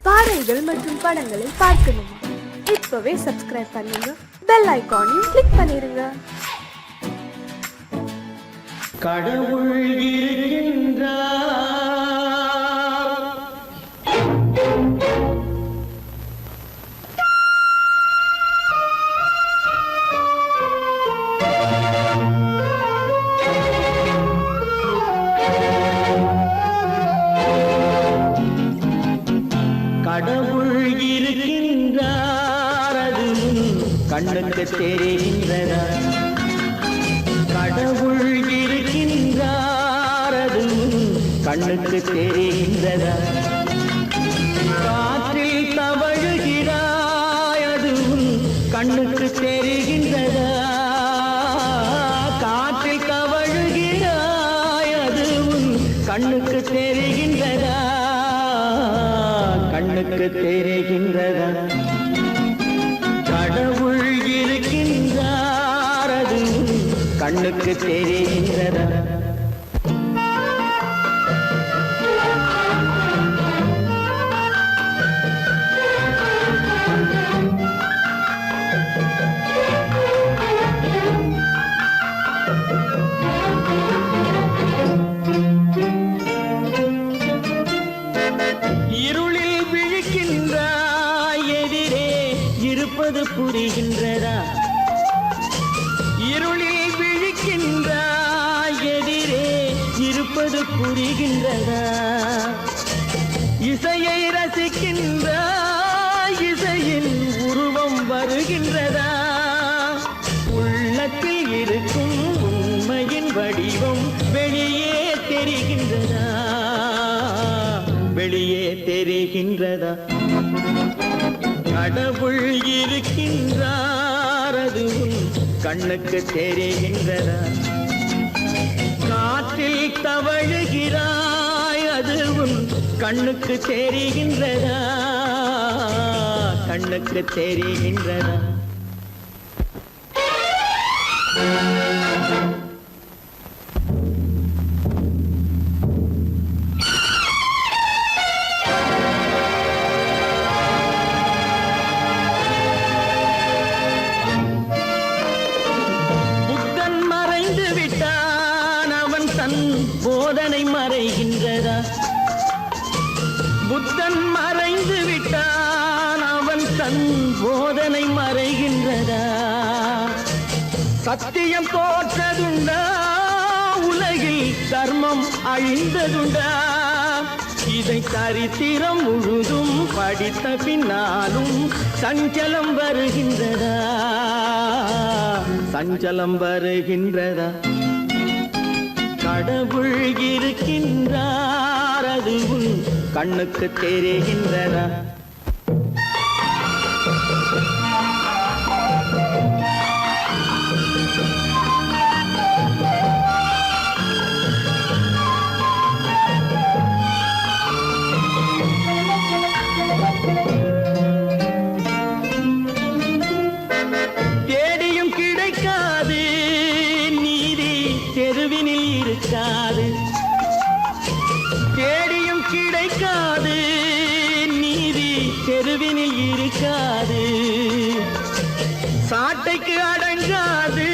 பாடல்கள் மற்றும் படங்களை பார்க்கணுமா? இப்பவே சப்ஸ்கிரைப் பண்ணுங்க, பெல் ஐகானையும் கிளிக் பண்ணிருங்க. கடவுள் இருக்கின்றார். கடவுள் இருக்கின்றார், அது கண்ணுக்கு தெரிகின்றதா? கடவுள் இருக்கின்றார், அது கண்ணுக்கு தெரிகின்றதா? காற்றில் தவழுகிறாய், அது கண்ணுக்கு தெரிகின்றதா? காற்றில் தவழுகிறாய், அது கண்ணுக்கு தெரிகின்றதா? கண்ணுக்கு தெரிகின்றதா? கடவுள் இருக்கின்றார், அது கண்ணுக்கு தெரிகின்றதா? இருளில் விழிக்கின்றாய், எதிரே இருப்பது புரிகின்றதா? இருளில் விழிக்கின்றாய், எதிரே இருப்பது புரிகின்றதா? இசையை ரசிக்கின்றாய், இசையின் உருவம் வருகின்றதா? உள்ளத்தில் இருக்கும் உண்மையின் வடிவம் வெளியே தெரிகின்றதா? வெளியே தெரிகின்றதா? கடவுள் இருக்கின்றார், அது கண்ணுக்கு தெரிகின்றதா? காற்றில் தவழுகிறாய், அது கண்ணுக்கு தெரிகின்றதா? கண்ணுக்கு தெரிகின்றதா? புத்தன் மறைந்து விட்டான், அவன் தன் போதனை மறைகின்றதா? புத்தன் மறைந்து விட்டான், அவன் தன் போதனை மறைகின்றதா? சத்தியம் தோற்றதுண்டா? உலகில் தர்மம் அழிந்ததுண்டா? இதை சரித்திரம் முழுதும் படித்த பின்னாலும் சஞ்சலம் வருகின்றதா? சஞ்சலம் வருகின்றதா? கடவுள் இருக்கின்றார், அது கண்ணுக்கு தெரிகின்றதா? தேடியும் கிடைக்காது நீதி, தெருவினில் இருக்காது. தேடியும் கிடைக்காது நீதி, தெருவினில் இருக்காது. சாட்டைக்கு அடங்காது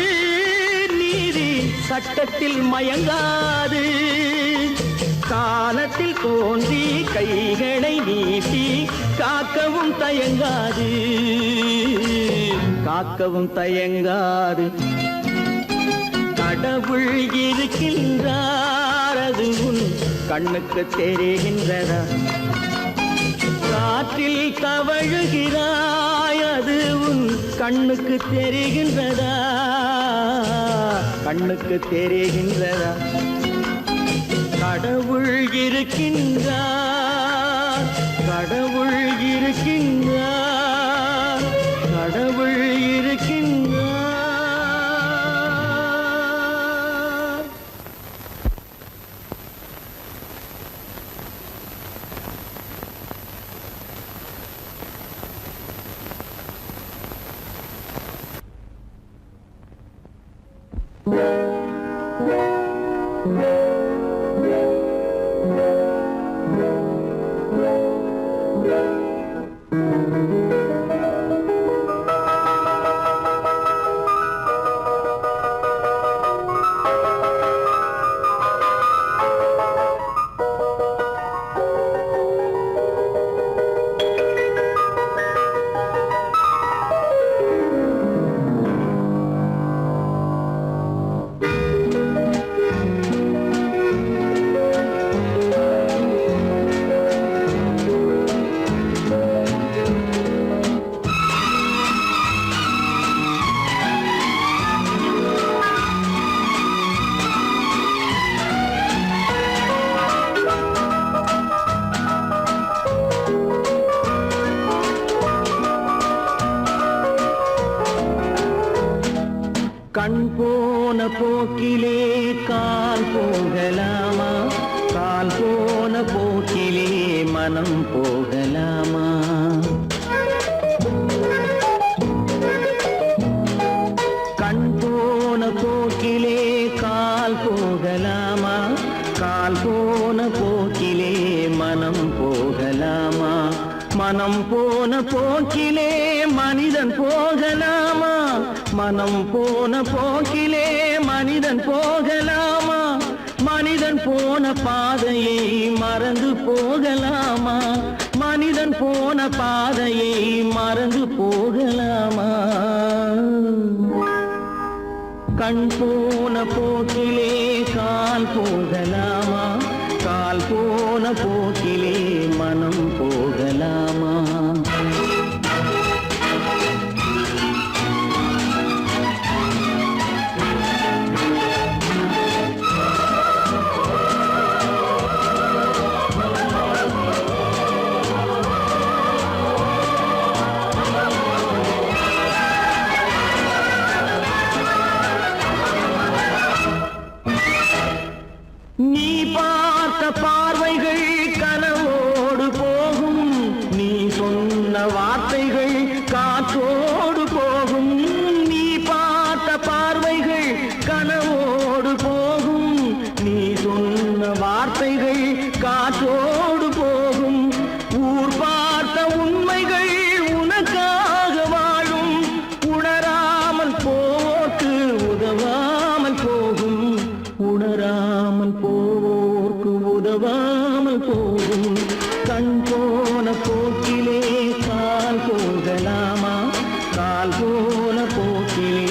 நீதி, சட்டத்தில் மயங்காது. காலத்தில் தோன்றி கைகளை நீட்டி காக்கவும் தயங்காது, காக்கவும் தயங்காது. கடவுள் இருக்கின்றார், அது கண்ணுக்கு தெரிகின்றதா? காற்றில் தவழுகிறாய், அது கண்ணுக்கு தெரிகின்றதா? கண்ணுக்கு தெரிகின்றதா? கடவுள் இருக்கின்றார், கடவுள் இருக்கின்றார், கடவுள் இருக்கின்றார். கண் போன போக்கிலே கால் போகலாமா, கால் போன போக்கிலே மனம் போகலாமா? கண் போன போக்கிலே கால் போகலாமா, கால் போன போக்கிலே மனம் போகலாமா? மனம் போன போக்கிலே மனிதன் போகலாமா, மனம் போன போக்கிலே மனிதன் போகலாமா? மனிதன் போன பாதையை மறந்து போகலாமா, மனிதன் போன பாதையை மறந்து போகலாமா? கண் போன போக்கிலே கால் போகலாமா, கால் போன போக்கிலே மனம் போகலாமா? நீ பார்த்த பார்வைகள் கனவோடு போகும், நீ சொன்ன வார்த்தைகள் காற்றோடு போகும். நீ பார்த்த பார்வைகள் கனவோடு போகும், நீ சொன்ன வார்த்தைகள் காற்றோடு போகும். ஊர் பார்த்த உண்மைகள் உனக்காக வாழும், உணராமல் போக்கு உதவாமல் போகும், உணராமல் போவோர்க்கு உதவாமல் போகும். கண் போன போக்கிலே கால் போகலாமா, கால் போன போக்கிலே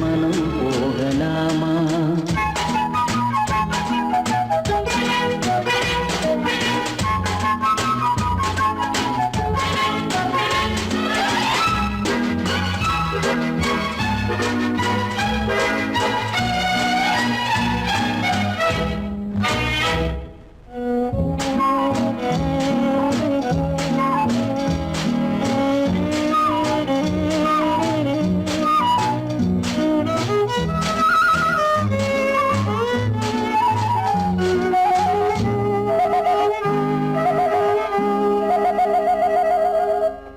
மனம் போகலாமா?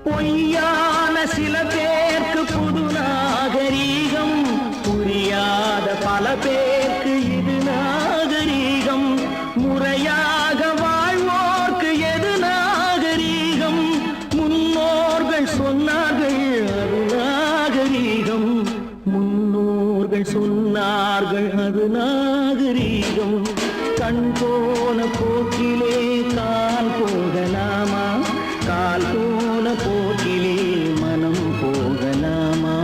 பொய்யான சில பேருக்கு புது நாகரீகம், புரியாத பல பேருக்கு இது நாகரீகம். முறையாக வாழ்வோர்க்கு எது நாகரீகம்? முன்னோர்கள் சொன்னார்கள் அது நாகரீகம், முன்னோர்கள் சொன்னார்கள் அது நாகரீகம். கண் போன போக்கிலே கால் போகலாமா, கால் போன போக்கிலே மனம் போகலாமா?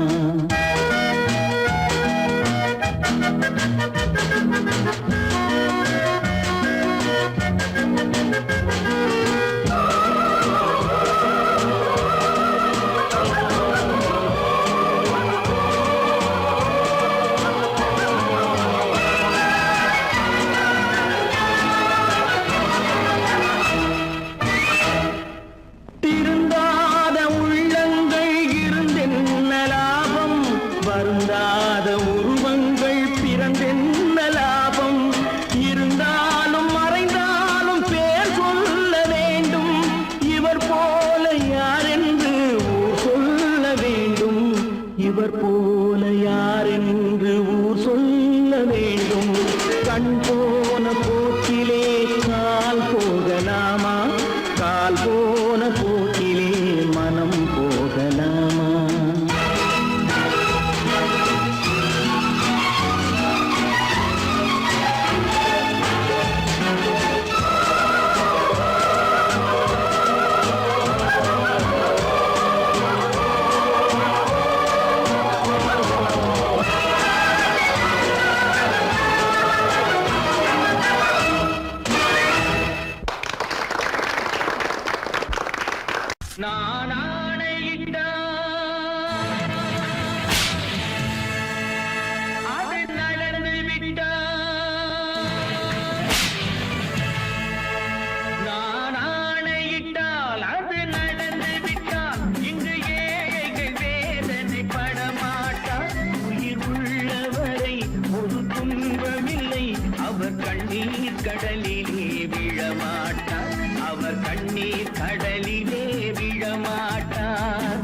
திருந்தாத உள்ளங்கள் இருந்தென்ன லாபம், வருந்தாத உருவங்கள் பிறந்தென்ன லாபம்? இருந்தாலும் மறைந்தாலும் பேர் சொல்லவே நான் ஆணையிட்டால் அது நடந்து விட்டால், நான் ஆணையிட்டால் அது நடந்து விட்டால், இங்கு ஏழைகள் வேதனை படமாட்டார். உயிர் உள்ளவரை ஒரு துன்பமில்லை, அவர் கண்ணீர் கடலிலே விழமாட்டார், அவர் கண்ணீர் கடலிலே விழமாட்டார்.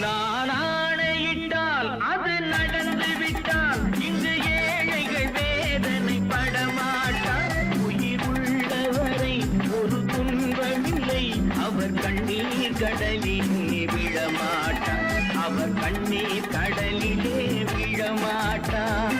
நான் ஆணையிட்டால் அது நடந்து விட்டால், இங்கு ஏழைகள் வேதனை படமாட்டார். உயிர் உள்ளவரை ஒரு துன்பமில்லை, அவர் கண்ணீர் கடலிலே விழமாட்டார், அவர் கண்ணீர் கடலிலே விழமாட்டார்.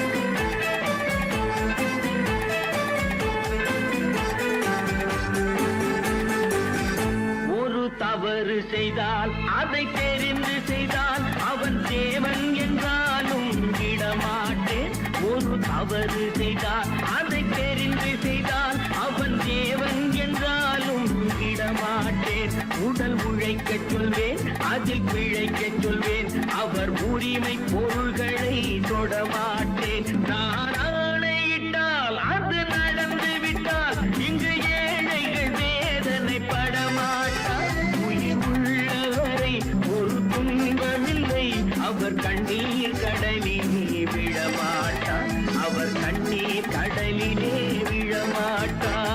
ஒரு தவறு செய்தால் அதை தெரிந்து செய்தால் அவன் தேவன் என்றாலும் விடமாட்டேன். ஒரு தவறு செய்தால் அதை தெரிந்து செய்தால் அவன் தேவன் என்றாலும் விடமாட்டேன். உடல் உழைக்கச் சொல்வேன், அதில் பிழைக்கச் சொல்வேன், அவர் உரிமை பொருள்களை தொடமாட்டேன். நான் ஆணையிட்டால் அது நடந்து விட்டால், இங்கு ஏழைகள் வேதனை படமாட்டார். உயிர் உள்ளவரை ஒரு துன்பமில்லை, அவர் கண்ணீர் கடலிலே விழமாட்டார், அவர் கண்ணீர் கடலிலே விழமாட்டார்.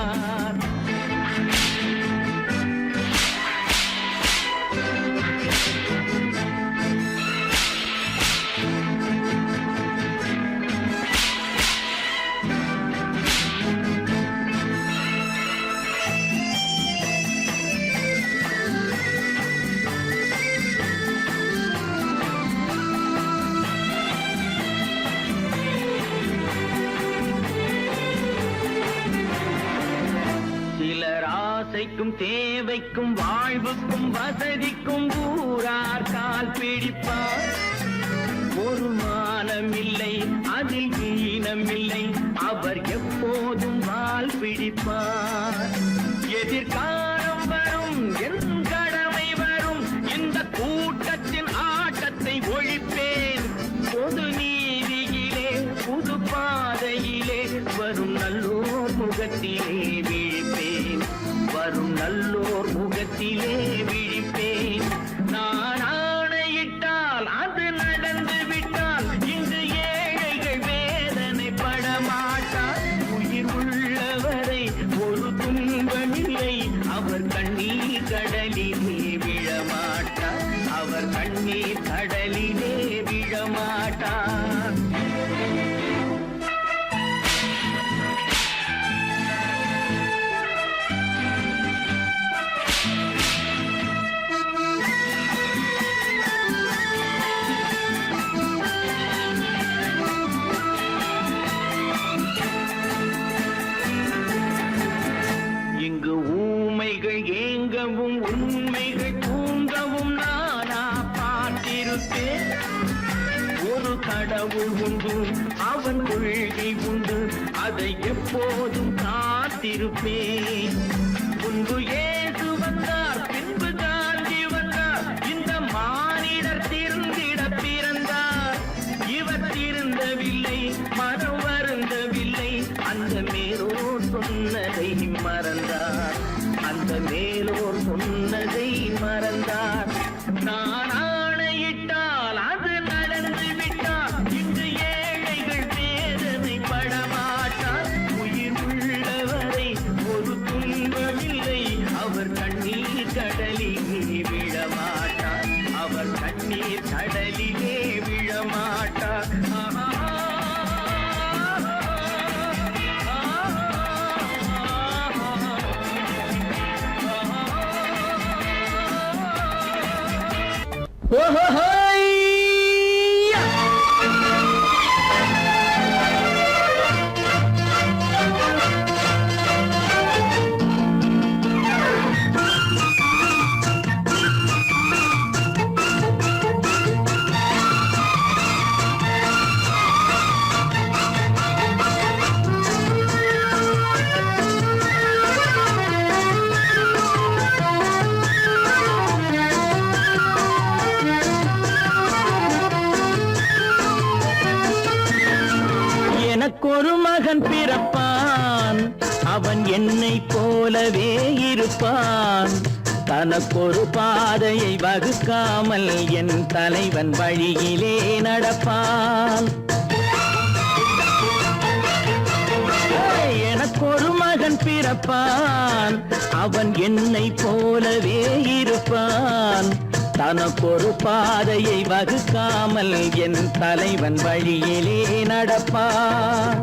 சிலர் ஆசைக்கும் தேவைக்கும் வாழ்வுக்கும் வசதிக்கும் ஊரார் கால் பிடிப்பார். ஒரு மானமில்லை, அதில் ஈனமில்லை, அவர் எப்போதும் வால் பிடிப்பார். எதிர்காலம் வரும், என் கடமை வரும், இந்த கூட்டத்தின் ஆட்டத்தை ஒழிப்பேன். பொது நீதியிலே புது பாதையிலே வரும் நல்லோர் முகத்திலே விழிப்பேன், வரும் நல்லோர் முகத்திலே விழிப்பேன். நான் ஆணையிட்டால் அது நடந்து விட்டால், இங்கு ஏழைகள் வேதனை படமாட்டார். உயிர் உள்ளவரை ஒரு துன்பமில்லை, அவர் கண்ணீர் கடலிலே விழமாட்டார், அவர் கண்ணீர் கடலிலே விழமாட்டார். இங்கு ஊமைகள் ஏங்கவும் உண்மைகள் தூங்கவும் நானா பார்த்திருப்பேன். ஒரு கடவுள் உண்டு, அவன் கொள்கை உண்டு, அதை எப்போதும் காத்திருப்பேன். முன்பு இயேசு வந்தார், பின்பு காந்தி வந்தார், இந்த மானிடர் திருந்திட பிறந்தார். இவர் திருந்தவில்லை, மனம் வருந்தவில்லை, அந்த மேலோர் சொன்னதை மறந்தார், அந்த மேலோர் சொன்னதை மறந்தார். நான் ஆணையிட்டால் அது நடந்து விட்டால், இங்கு ஏழைகள் வேதனை படமாட்டார். உயிர் உள்ளவரை ஒரு துன்பமில்லை, அவர் கண்ணீர் கடலிலே விழமாட்டார், அவர் கண்ணீர் கடலிலே விழமாட்டார். பிறப்பான் அவன் என்னை போலவே இருப்பான் தனக்கொரு பாதையை வகுக்காமல் என் தலைவன் வழியிலே நடப்பான் எனக்கொரு மகன் பிறப்பான் அவன் என்னை போலவே இருப்பான் தனக்கொரு பாதையை வகுக்காமல் என் தலைவன் வழியிலே நடப்பான்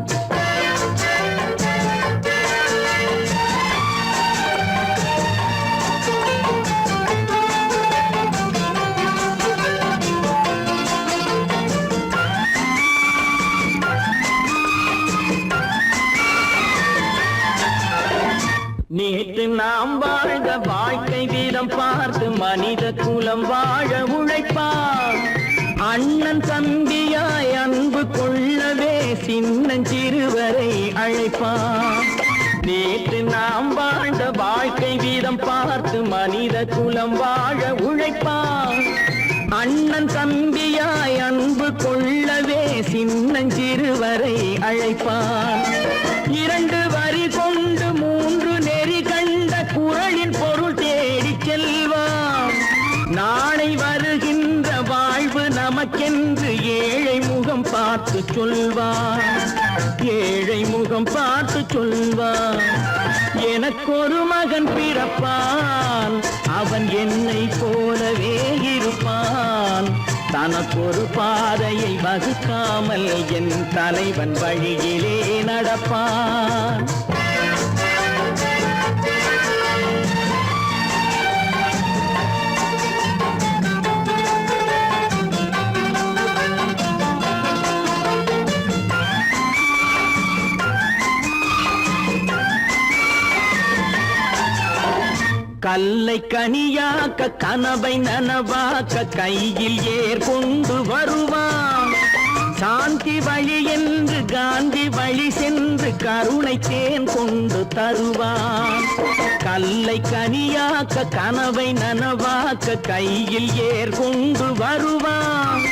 நேற்று நாம் வாழ்ந்த வாழ்க்கை வீதம் பார்த்து மனித குலம் வாழ உழைப்பான் அண்ணன் தம்பியாய் அன்பு கொள்ளவே சின்னஞ்சிறுவரை அழைப்பான் நேற்று நாம் வாழ்ந்த வாழ்க்கை வீதம் பார்த்து மனித குலம் வாழ உழைப்பான் அண்ணன் தம்பியாய் அன்பு கொள்ளவே சின்னஞ்சிறுவரை அழைப்பான் இரண்டு வரி கொண்டு மூன்று நெறி கண்ட குறளின் பொருள் தேடி செல்வான் நாளை வருகின்ற வாழ்வு நமக்கென்று ஏழை முகம் பார்த்து சொல்வான் ஏழை முகம் பார்த்து சொல்வான் எனக்கொரு மகன் பிறப்பான் அவன் என்னை போலவே இருப்பான் தனக்கொரு பாதையை வகுக்காமல் என் தலைவன் வழியிலே நடப்பான் கல்லை கனியாக்க கனவை நனவாக்க கையில் ஏற்கொண்டு வருவான் சாந்தி வழி என்று காந்தி வழி சென்று கருணை தேன் கொண்டு தருவான் கல்லை கனியாக்க கனவை நனவாக்க கையில் ஏற்கொண்டு வருவான்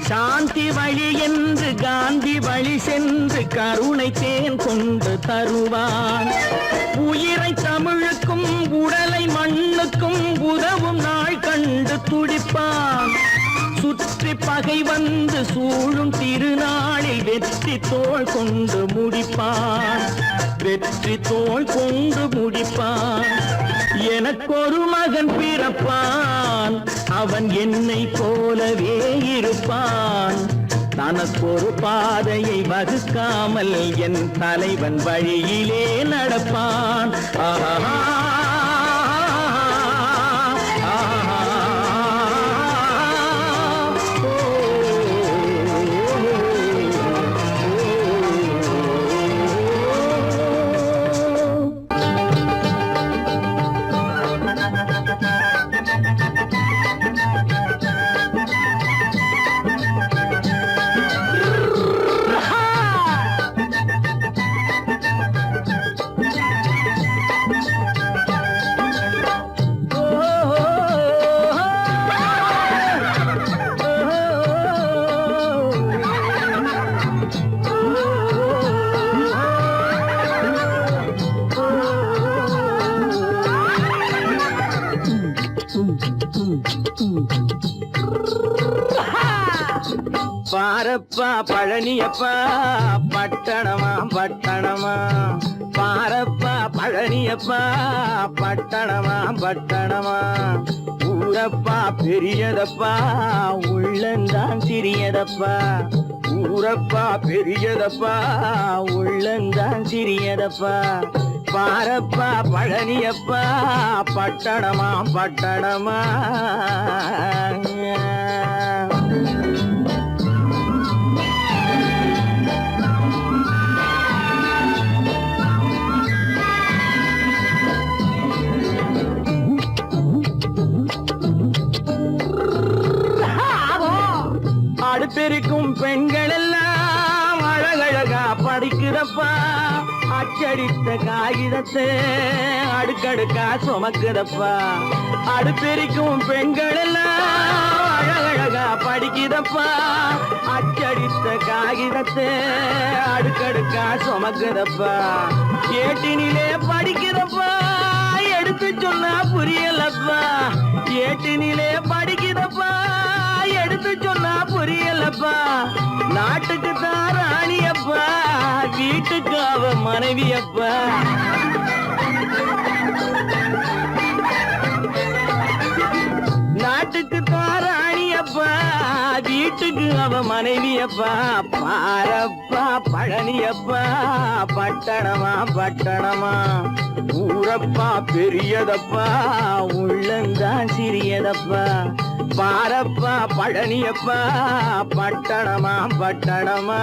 சாந்தி வழி என்று காந்தி வழி சென்று கருணை தேன் கொண்டு தருவான் உயிரை தமிழுக்கும் உடலை மண்ணுக்கும் உதவும் நாள் கண்டு துடிப்பான் சுற்றி பகை வந்து சூழும் திருநாளில் வெற்றி தோள் கொண்டு முடிப்பான் வெற்றி தோள் கொண்டு முடிப்பான் எனக்கொரு மகன் பிறப்பான் அவன் என்னை போலவே இருப்பான் தனக்கொரு பாதையை வகுக்காமல் என் தலைவன் வழியிலே நடப்பான் ஆஹா பாரப்பா பழனியப்பா பட்டணமா பட்டணமா பாரப்பா பழனியப்பா பட்டணமா பட்டணமா ஊரப்பா பெரியதப்பா உள்ளந்தான் சிறியதப்பா ஊரப்பா பெரியதப்பா உள்ளந்தான் சிறியதப்பா பாரப்பா பழனியப்பா பட்டணமா பட்டணமா அடுப்பெருக்கும் பெண்கள் எல்லாம் அழகழகா படிக்கிறப்பா அச்சடித்த காகிதத்தை அடுக்கடுக்கா சுமக்குதப்பா அடுப்பெரிக்கும் பெண்கள் எல்லாம் அழகழகா படிக்குதப்பா அச்சடித்த காகிதத்தை அடுக்கடுக்கா சுமக்குதப்பா ஏட்டினிலே படிக்குதப்பா எடுத்து சொன்னா புரியலப்பா ஏட்டினிலே படிக்குதப்பா எடுத்து சொன்னா புரியலப்பா நாட்டுக்கு தான் ராணியப்பா வீட்டுக்கு அவ மனைவியப்பா நாட்டுக்கு தான் ராணியப்பா வீட்டுக்கு அவ மனைவியப்பா பாரப்பா பழனியப்பா பட்டணமா பட்டணமா ஊரப்பா பெரியதப்பா உள்ளந்தான் சிறியதப்பா பாரப்பா பழனியப்பா பட்டணமா பட்டணமா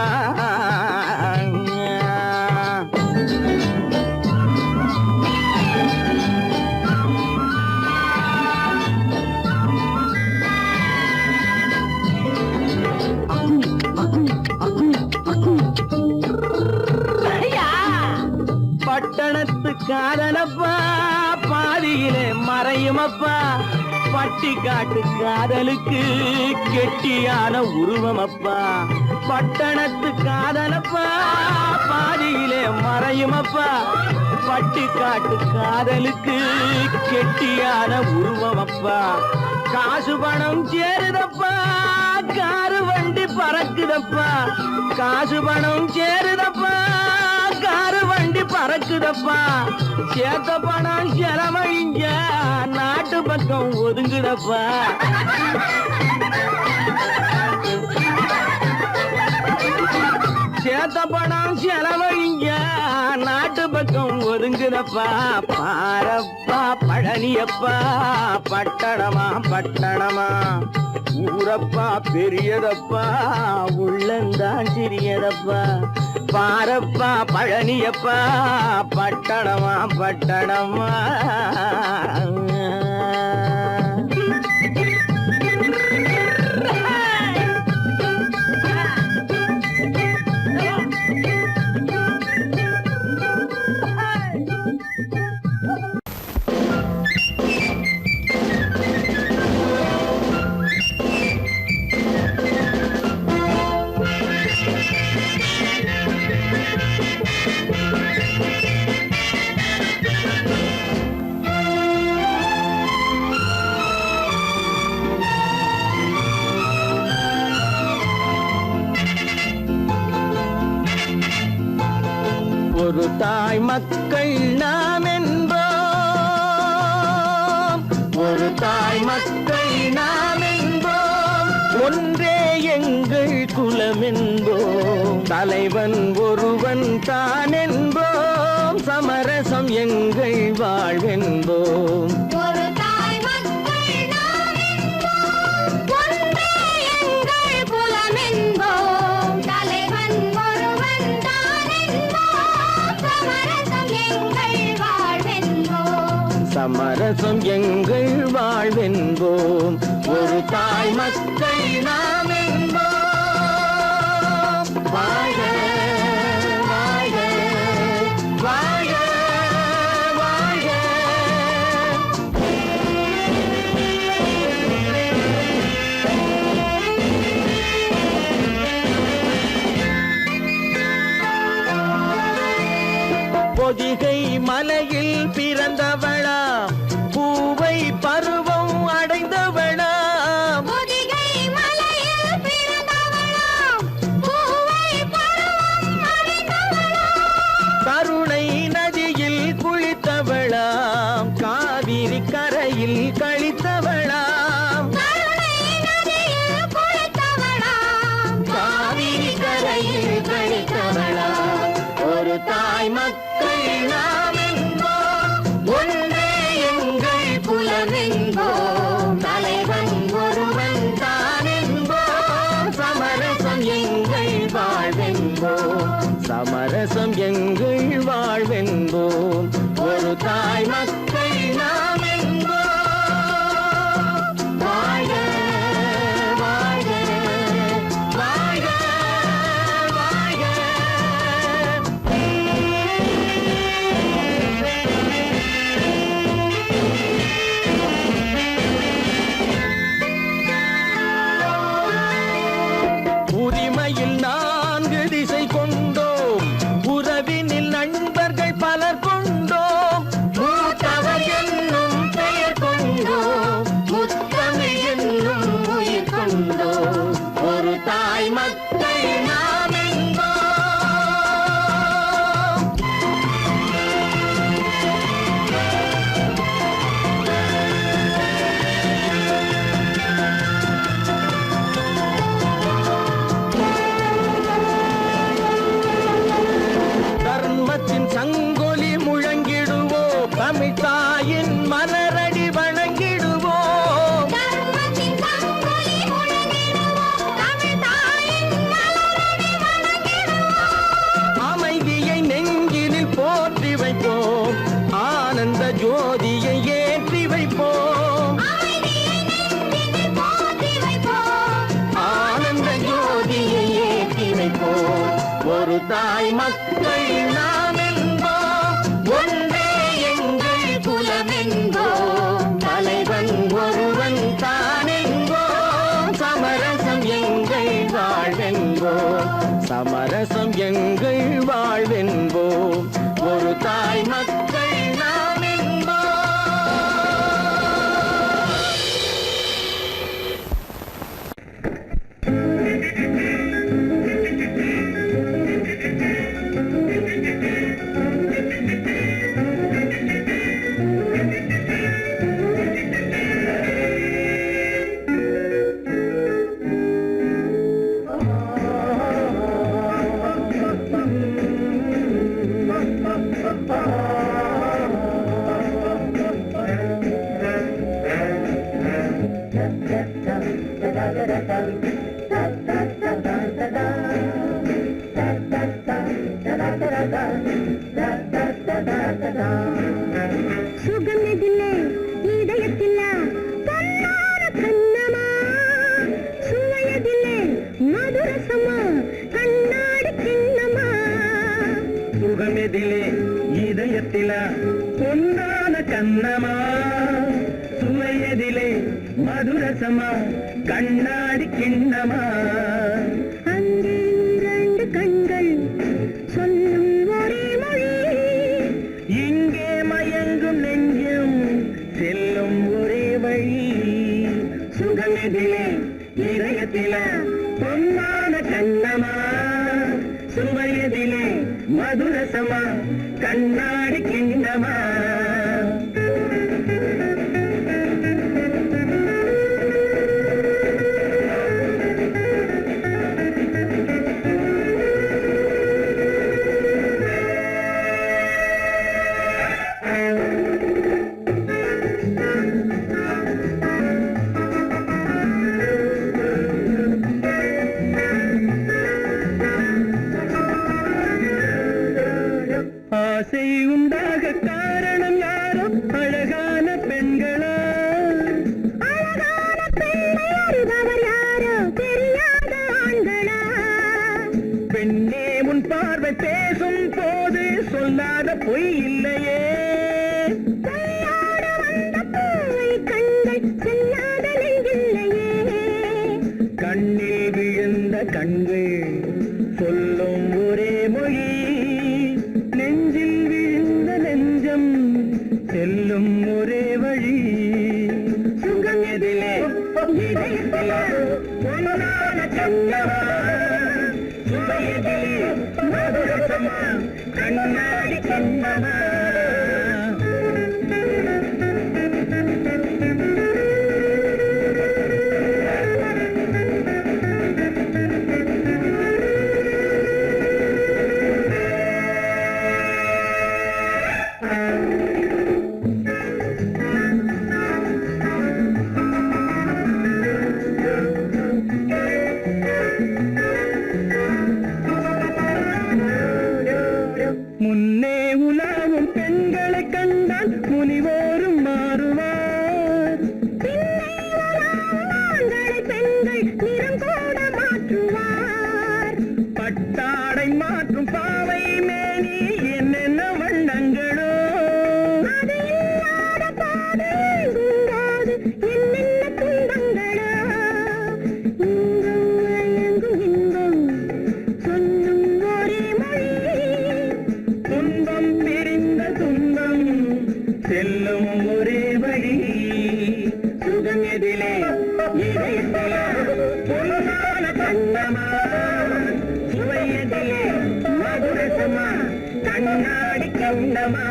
பட்டணத்து காதலப்பா பாதியிலே மறையுமப்பா பட்டி காட்டு காதலுக்கு கெட்டியான உருவமப்பா பட்டணத்து காதலப்பா பாதியிலே மறையுமப்பா பட்டி காட்டு காதலுக்கு கெட்டியான உருவமப்பா காசு பணம் சேருதப்பா காரு வண்டி பறக்குதப்பா காசு பணம் சேருதப்பா காரு வண்டி பறக்குதப்பா சேத்த பணம் செலவழிஞ்ச நாட்டு பக்கம் ஒதுங்குதப்பா சேத்த பணம் செலவழிஞ்ச நாட்டு பக்கம் ஒதுங்குதப்பா பாரப்பா பழனியப்பா பட்டணமா பட்டணமா ஊரப்பா பெரியதப்பா உள்ளந்தான் சிறியதப்பா பாரப்பா பழனியப்பா பட்டணமா பட்டணமா ஒரு தாய் மக்கள் நாம் என்போம் ஒரு தாய் மக்கள் நாம் என்போம் ஒன்றே எங்கள் குலம் என்போம் தலைவன் ஒருவன் தான் என்போம் சமரசம் எங்கள் வாழ்வென்போம் ஒரு தாய் மக்கள் நாம் என்போம் ஒன்றே எங்கள் குலம் என்போம் தலைவன் ஒருவன் தான் என்போம் சமரசம் எங்கள் வாழ்வென்போம் சமரசம் எங்கள் வாழ்வென்போம் ஒரு தாய் மக்கள் நாம் என்போம் வாழ்க வாழ்க வாழ்க வாழ்க பொதிகை மலையில் பிறந்தவளா பூவை பருவம் அடைந்தவளா பொதிகை மலையில் பிறந்தவளாம் பூவை பருவம் அடைந்தவளாம் கருணை நதியில் குளித்தவளாம் காவிரி கரையில் கழித்தவளாம் கருணை நதியில் குளித்தவளாம் காவிரி கரையில் கழித்தவளாம் ஒரு தாய் மக்கள் நாம் என்போம் ஒன்றே எங்கள் குலம் என்போம் தலைவன் ஒருவன் தான் என்போம் சமரசம் எங்கள் வாழ்வென்போம் சமரசம் எங்கள் வாழ்வென்போம் ஒரு தாய் மக்கள் நாம் என்போம் வாழ்க வாழ்க வாழ்க வாழ்க தாய் மக்கள் நாம் என்போம், ஒன்றே எங்கள் குலம் என்போம், தலைவன் ஒருவன் தான் என்போம், சமரசம் எங்கள் வாழ்வென்போம், சமரசம் எங்கள் வாழ்வென்போம், ஒரு தாய் மக்கள் நாம் என்போம். சுகமெதிலே இதயத்தில பொன்னான கண்ணமா, சுவையதிலே மதுரசமா கண்ணாடி கிண்ணமா. சுகமெதிலே இதயத்தில பொன்னான கண்ணமா, சுவையதிலே மதுரசமா கண்ணாடி கிண்ணமா. அங்கே இரண்டு கண்கள் சொல்லும் ஒரே மொழி, இங்கே மயங்கும் நெஞ்சம் செல்லும் ஒரே வழி. சுகமெதிலே இதயத்தில பொன்னான கண்ணமா, சுவையதிலே மதுரசமா கண்ணாடி கிண்ணமா. ஆசை உண்டாக காரணம் யாரோ அழகான பெண்களா, அழகான பெண்ணை அறிபவர் யாரோ தெரியாத ஆண்களா. பெண்ணே உன் பார்வை பேசும் போது சொல்லாத பொய் இல்லையே, கையோடு வந்த பூவை கண்கள் செல்லாத நெஞ்சில்லையே. கண்ணில் விழுந்த கண்கள் சொல்லும் ஒரே மொழி, நெஞ்சில் விழுந்த நெஞ்சம் செல்லும் ஒரே வழி. சுகம் எதிலே இதயத்தில பொன்னான கண்ணமா, சுவையதிலே மதுரசமா கண்ணாடி கண்ணமா. முன்னே உலாவும் பெண்களை கண்டால் முனிவோரும் மாறுவார், பின்னை வராமல் ஆண்களை பெண்கள் நிறம் கூட மாற்றுவார். பட்டாடை மாற்றும் பாவை மேனி என்னென்ன வண்ணங்களோ, அது இல்லாத பாதை எங்கும்போது என்னென்ன துன்பங்களோ. இங்கும் அயங்கும் இன்பம் சொல்லும் ஒரே மொழி, துன்பம் பிரிந்த துன்பம் செல்லும் ஒரே வழி. சுகம் எதிலே இதயத்தில பொன்னான கண்ணமா, சுவையதிலே மதுரசமா கண்ணாடி கண்ணமா.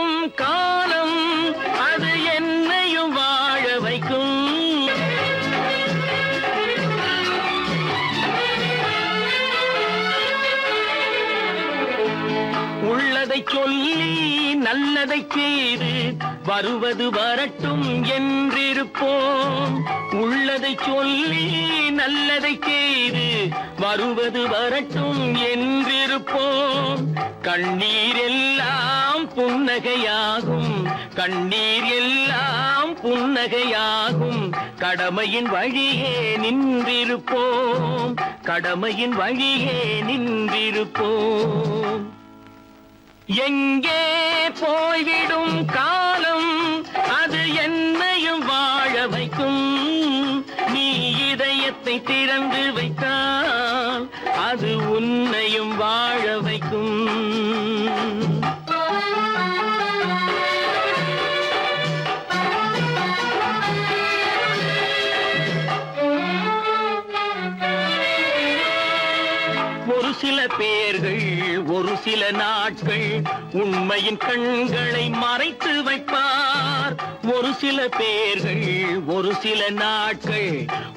போய்விடும் காலம் அது என்னையும் வாழ வைக்கும். உள்ளதை சொல்லி நல்லதை செய்து வருவது வரட்டும் என்றிருப்போம். உள்ளதை சொல்லி நல்லதை செய்து வருவது வரட்டும் என்றிருப்போம். கண்ணீர் எல்லாம் புன்னகையாகும், கண்ணீர் எல்லாம் புன்னகையாகும். கடமையின் வழியே நின்றிருப்போம், கடமையின் வழியே நின்றிருப்போம். எங்கே போய்விடும் காலம் அது என்னையும் வாழ வைக்கும். நீ இதயத்தை திறந்து வைத்தால் அது உன்னையும் வாழ வைக்கும். ஒரு சில பேர்கள் ஒரு சில நாட்கள் உண்மையின் கண்களை மறைத்து வைப்பார். ஒரு சில பேர்கள் ஒரு சில நாட்கள்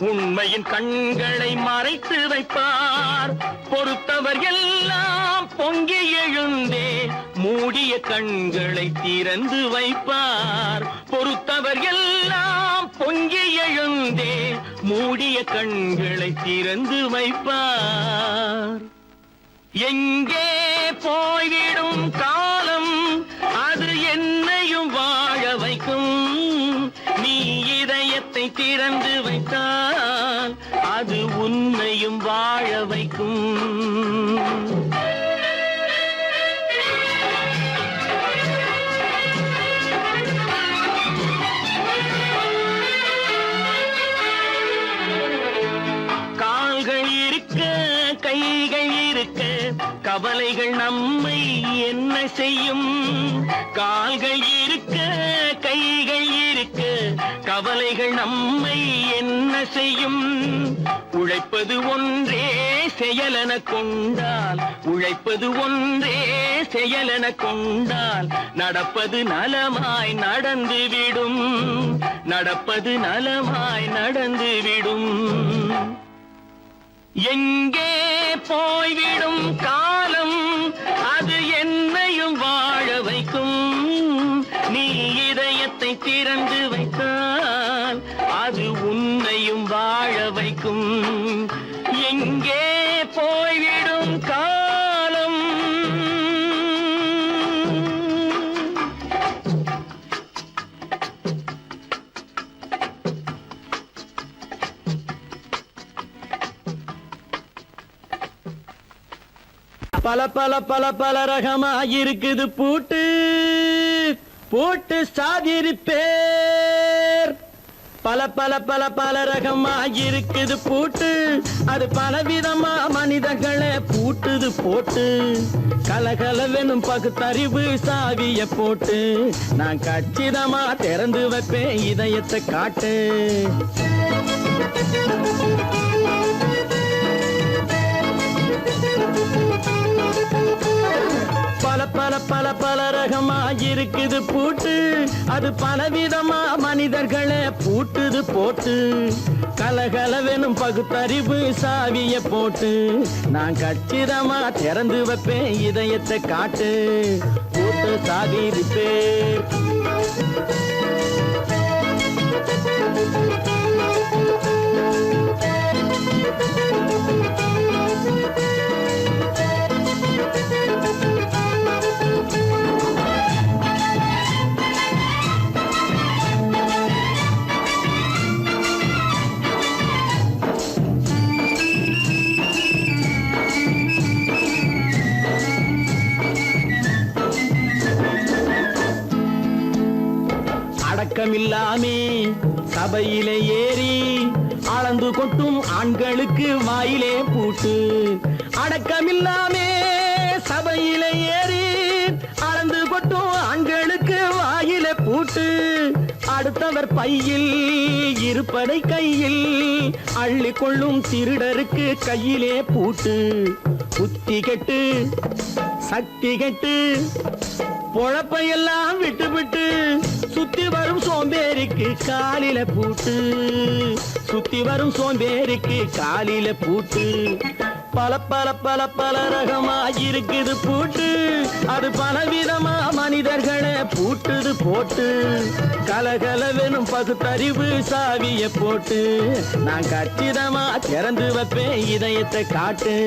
உண்மையின் கண்களை மறைத்து வைப்பார். பொறுத்தவர் எல்லாம் பொங்கி எழுந்தே மூடிய கண்களை திறந்து வைப்பார். பொறுத்தவர் எல்லாம் பொங்கி எழுந்தே மூடிய கண்களை திறந்து வைப்பார். எங்கே போய்விடும் காலம் அது என்னையும் வாழ வைக்கும். நீ இதயத்தை திறந்து வைத்தால் அது உன்னையும் வாழ வைக்கும். கால்கள் இருக்க கைகள் இருக்க கவலைகள் நம்மை என்ன செய்யும். கால்கள் இருக்க கைகள் இருக்க கவலைகள் நம்மை என்ன செய்யும். உழைப்பது ஒன்றே செயலென கொண்டால், உழைப்பது ஒன்றே செயலென கொண்டால் நடப்பது நலமாய் நடந்துவிடும், நடப்பது நலமாய் நடந்துவிடும். எங்கே போய்விடும் காலம் அது என்னையும் வாழ வைக்கும். நீ இதயத்தை திறந்து வைத்தால் அது உன்னையும் வாழ வைக்கும். எங்கே போய்விடும் காலம். பல பல பல பல ரகமா இருக்குது பூட்டு, பூட்டு சாதிரி பேர். பல பல பல பல ரகமா இருக்குது பூட்டு, அது பலவிதமா மனிதர்களை பூட்டுது போட்டு. கலகலவெனும் பகுத்தறிவு சாவிய போட்டு நான் கச்சிதமா திறந்து வைப்பேன் இதயத்தை காட்டு. பல பல பல பல ரகமா இருக்குது பூட்டு, அது பலவிதமா மனிதர்களை பூட்டுது போட்டு. கலகலவெனும் பகுத்தறிவு சாவிய போட்டு நான் கச்சிதமா திறந்து வைப்பேன் இதயத்தை காட்டு. பூட்டு சாவி பேர். அடக்கமில்லாமே சபையிலே ஏறி அளந்து கொட்டும் ஆண்களுக்கு வாயிலே பூட்டு. அடக்கமில்லாமே சபையிலே ஏறி அளந்து கொட்டும் ஆண்களுக்கு வாயிலே பூட்டு. அடுத்தவர் பையில் இருப்பதை கையில் அள்ளி கொள்ளும் திருடருக்கு கையிலே பூட்டு. புத்தி கெட்டு சக்தி கெட்டு பொழப்பையெல்லாம் விட்டு விட்டு சுத்தி வரும் சோம்பேறிக்கு காலில பூட்டு, சுத்தி வரும் சோம்பேறிக்கு காலில பூட்டு. பல பல பல பல ரகமா இருக்குது பூட்டு, அது பலவிதமா மனிதர்களை பூட்டுது போட்டு. கலகலவெனும் பகுத்தறிவு சாவிய போட்டு, நான் கச்சிதமா திறந்து வைப்பேன் இதயத்தை காட்டு.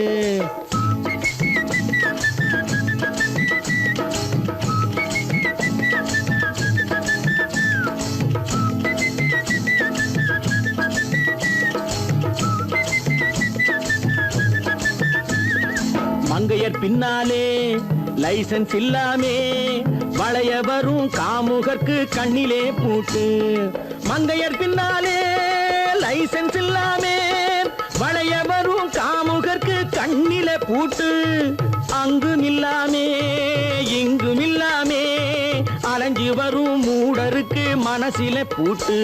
மங்கையர் பின்னாலே லைசன்ஸ் இல்லாமே வளைய வரும் காமுகர்க்கு கண்ணிலே பூட்டு. மங்கையர் பின்னாலே லைசன்ஸ் இல்லாமே வளைய வரும் காமுகர்க்கு கண்ணிலே பூட்டு. அங்கும் இல்லாமே இங்கும் இல்லாமே அலைஞ்சு வரும் மூடருக்கு மனசில பூட்டு.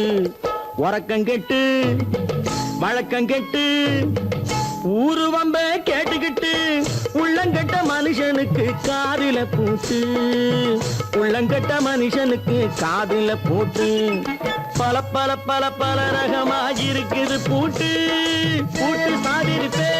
உறக்கங்கெட்டு வழக்கங்கெட்டு ஊருவம்ப கேட்டுக்கிட்டு உள்ளங்கட்ட மனுஷனுக்கு காதில பூட்டு, உள்ளங்கட்ட மனுஷனுக்கு காதில பூட்டு. பல பல பல பல ரகமா இருக்குது பூட்டு, பூட்டு சாதிருப்பே.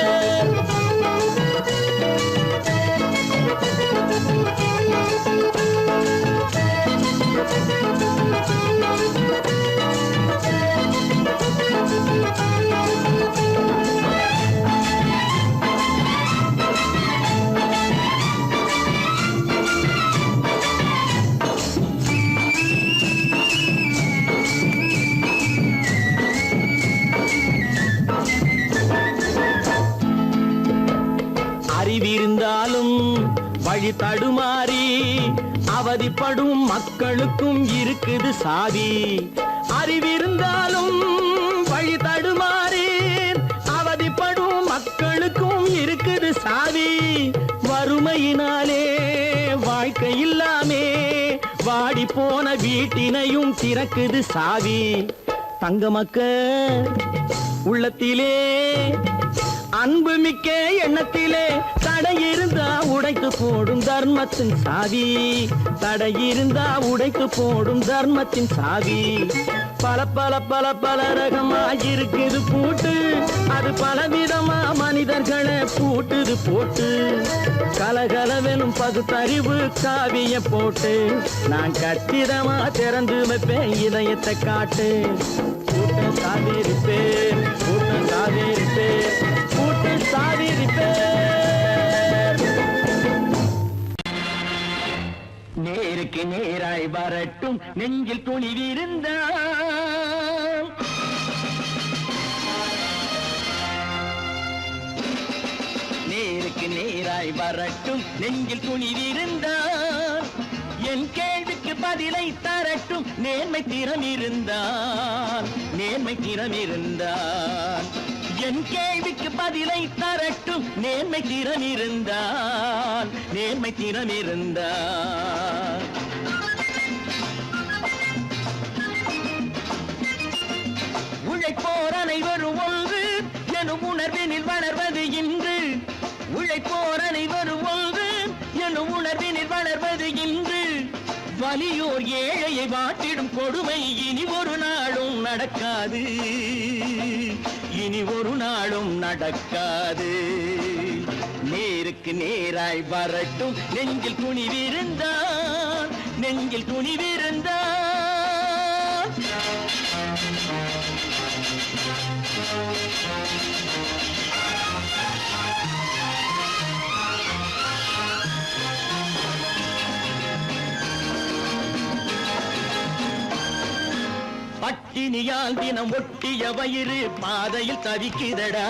அறிவிருந்தாலும் வழி தடுமாறி அவதிப்படும் மக்களுக்கும் இருக்குது சாவி. அறிவிருந்தாலும் வழி தடுமாறி அவதிப்படும் மக்களுக்கும் இருக்குது சாவி. வறுமையினாலே வாழ்க்கை இல்லாமே வாடி போன வீட்டினையும் திறக்குது சாவி. தங்க மக்க உள்ளத்திலே அன்பு மிக்க எண்ணத்திலே தடை இருந்தா உடைத்து போடும் தர்மத்தின் சாவி, தடை இருந்தா உடைத்து போடும் தர்மத்தின் சாவி. பல பல பல பல ரகமா இருக்குது பூட்டு, அது பலவிதமா மனிதர்களை பூட்டுது போட்டு. கலகலவெனும் பகுத்தறிவு காவிய போட்டு, நான் கச்சிதமா திறந்து வைப்பேன் இதயத்தை காட்டு. கூட்டம் சாதிருப்பேன், கூட்டம் சாதிருப்பேன், கூட்டம் சாதிருப்பேன். நேருக்கு நேராய் வரட்டும் நெஞ்சில் துணிவிருந்தால், நேருக்கு நேராய் வரட்டும் நெஞ்சில் துணிவிருந்தால், என் கேள்விக்கு பதிலை தரட்டும் நேர்மை திறம் இருந்தால், நேர்மை திறம் இருந்தால். என் கேள்விக்கு பதிலை தரட்டும் நேர்மை திறம் இருந்தால், நேர்மை திறம் இருந்தால். உழைப்போர் அனைவரும் ஒன்று எனும் உணர்வினில் வளர்வது இன்று, உழைப்போர் அனைவரும் ஒன்று எனும் உணர்வினில் வளர்வது இன்று. வலியோர் ஏழையை வாட்டிடும் கொடுமை இனி ஒரு நாளும் நடக்காது, இனி ஒரு நாளும் நடக்காது. நேருக்கு நேராய் வரட்டும் நெஞ்சில் துணிவிருந்தால், நெஞ்சில் துணிவிருந்தால். பட்டினியால் தினம் ஒட்டிய வயிறு பாதையில் தவிக்குதடா,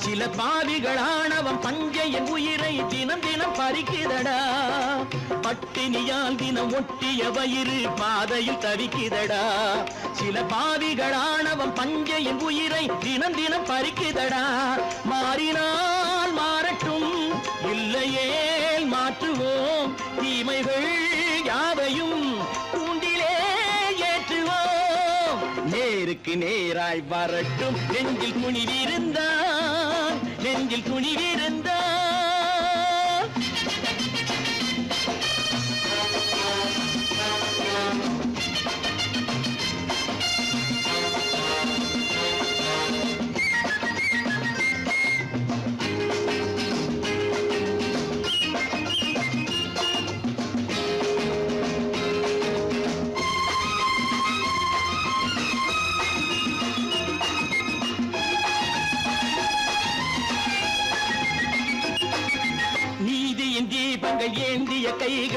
சில பாவிகளானவன் பஞ்சையின் உயிரை தினம் தினம் பறிக்குதடா. பட்டினியால் தினம் ஒட்டிய வயிறு பாதையில் தவிக்குதடா, சில பாவிகளானவன் பஞ்சையின் உயிரை தினம் தினம் பறிக்குதடா. மாறினால் மாறட்டும் இல்லையே மாற்றுவோம், தீமைகள் யாவையும் கூண்டிலே ஏற்றுவோம். நேருக்கு நேராய் வரட்டும் நெஞ்சில் துணிவிருந்தால், நெஞ்சில் துணிவிருந்தால்.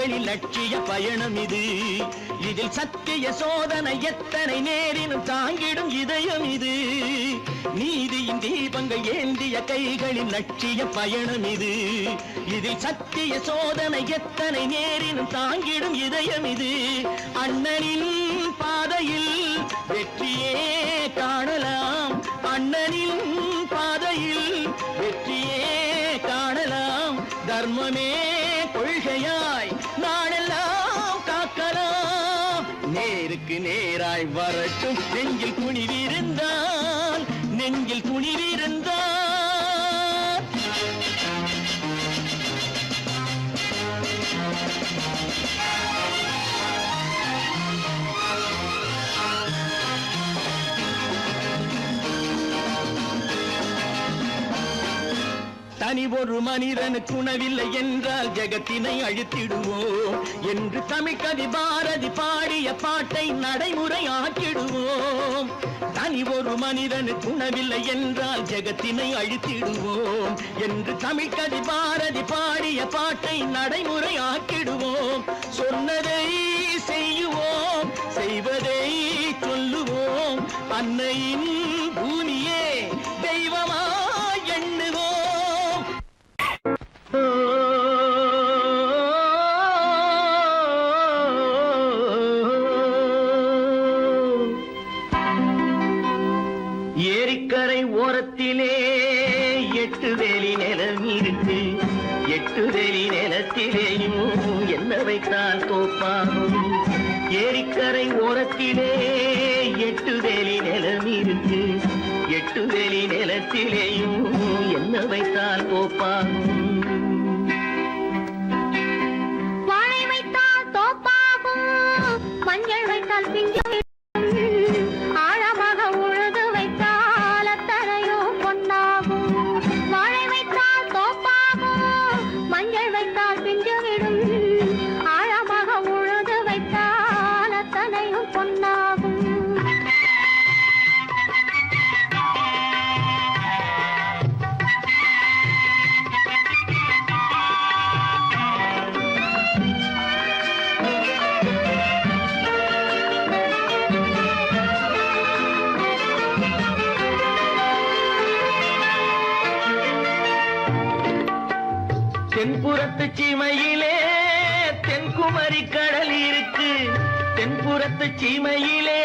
கைகளில் லட்சிய பயணம் இது. இதில் சத்திய சோதனை எத்தனை நேரினும் தாங்கிடும் இதயம் இது. நீதியின் தீபங்கள் ஏந்திய கைகளில் லட்சிய பயணம் இது. இதில் சத்திய சோதனை எத்தனை நேரினும் தாங்கிடும் இதயம் இது. அண்ணனின் பாதையில் வெற்றியே காணலாம், அண்ணனின் பாதையில் வெற்றியே காணலாம். தர்மமே கொள்கையாய் நாளெல்லாம் காக்கலாம். நேருக்கு நேராய் வரட்டும் நெஞ்சில் துணிவிருந்தால், நெஞ்சில் துணிவிருந்தால். தனி ஒரு மனிதனுக்கு உணவில்லை என்றால் ஜெகத்தினை அழித்திடுவோம் என்று தமிழ்கவி பாரதி பாடிய பாட்டை நடைமுறை ஆக்கிடுவோம். தனி ஒரு மனிதனுக்கு உணவில்லை என்றால் ஜெகத்தினை அழித்திடுவோம் என்று தமிழ்கவி பாரதி பாடிய பாட்டை நடைமுறை ஆக்கிடுவோம். சொன்னதை செய்யுவோம், செய்வதை சொல்லுவோம். அன்னையின் பூமியே தெய்வமா எண்ணுவோம். ஏரிக்கரை ஓரத்திலே 8 வேலி நிலம் இருக்கு. 8 வேலி நிலத்திலேயும் என்ன வைத்தால் தோப்பாகும். ஏரிக்கரை ஓரத்திலே 8 வேலி நிலம் இருக்கு. 8 வேலி நிலத்திலேயும் என்ன வைத்தால் தோப்பாகும். வாழை வைத்தால் தோப்பாகும், மஞ்சள் வைத்தால் பிஞ்சு, ஆழமாக உழுது வைத்தால் அத்தனையோ பொன்னாகும். வாழை வைத்தால் தோப்பாகும், மஞ்சள் வைத்தால் பிஞ்சு விடும், ஆழமாக உழுது வைத்தால் அத்தனையும் பொன்னாகும். தென்புறத்து சீமையிலே தென்குமரி கடல் இருக்கு. தென்புறத்து சீமையிலே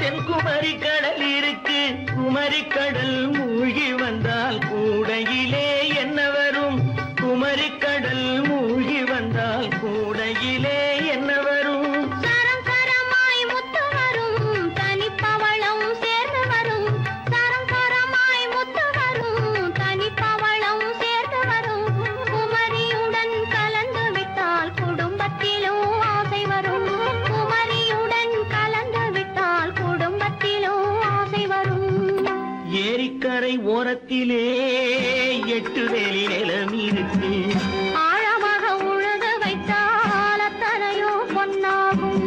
தென்குமரி கடல் இருக்கு. குமரி கடல் மூழ்கி வந்தால் கூடையிலே என்ன வரும். குமரி கடல் மூழ்கி வந்தால் கூடையிலே என்ன வரும். சரம் சரமாய் முத்து வரும், தனிப்பவளம் சேர்ந்து வரும். சரம் சரமாய் முத்து வரும், தனிப்பவளம் சேர்ந்து வரும். குமரியுடன் கலந்து விட்டால் குடும்பத்திலும் ஆசை வரும். குமரியுடன் கலந்து விட்டால் குடும்பத்திலும் ஆசை வரும். ஏரிக்கரை ஓரத்திலே 8 வேலி நிலம் இருக்கு. ஆழமாக உழுது வைத்தால் அத்தனையோ பொன்னாகும்.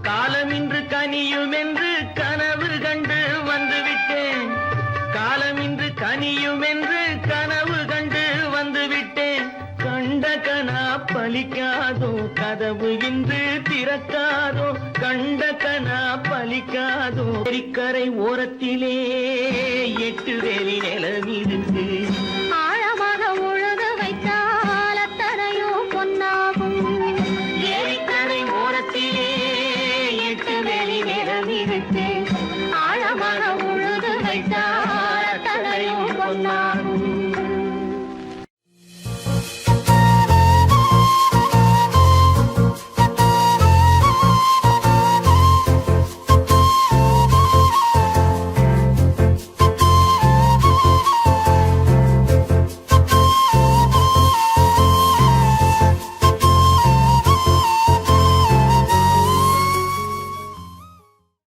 காலமின்று கனியும் என்று கனவு கண்டு வந்துவிட்டேன். காலமின்று கனியும் என்று கனவு கண்டு வந்துவிட்டேன். கண்ட கனா பலிக்காதோ, கதவு இன்று திறக்காதோ. கண்ட கனா பலிக்காதோ. ஏரிக்கரை ஓரத்திலே 8 வேலி நிலம் இருக்கு. ஆழமாக உழுது வைத்தால் அத்தனையோ பொன்னாகும். ஏரிக்கரை ஓரத்திலே 8 வேலி நிலம் இருக்கு.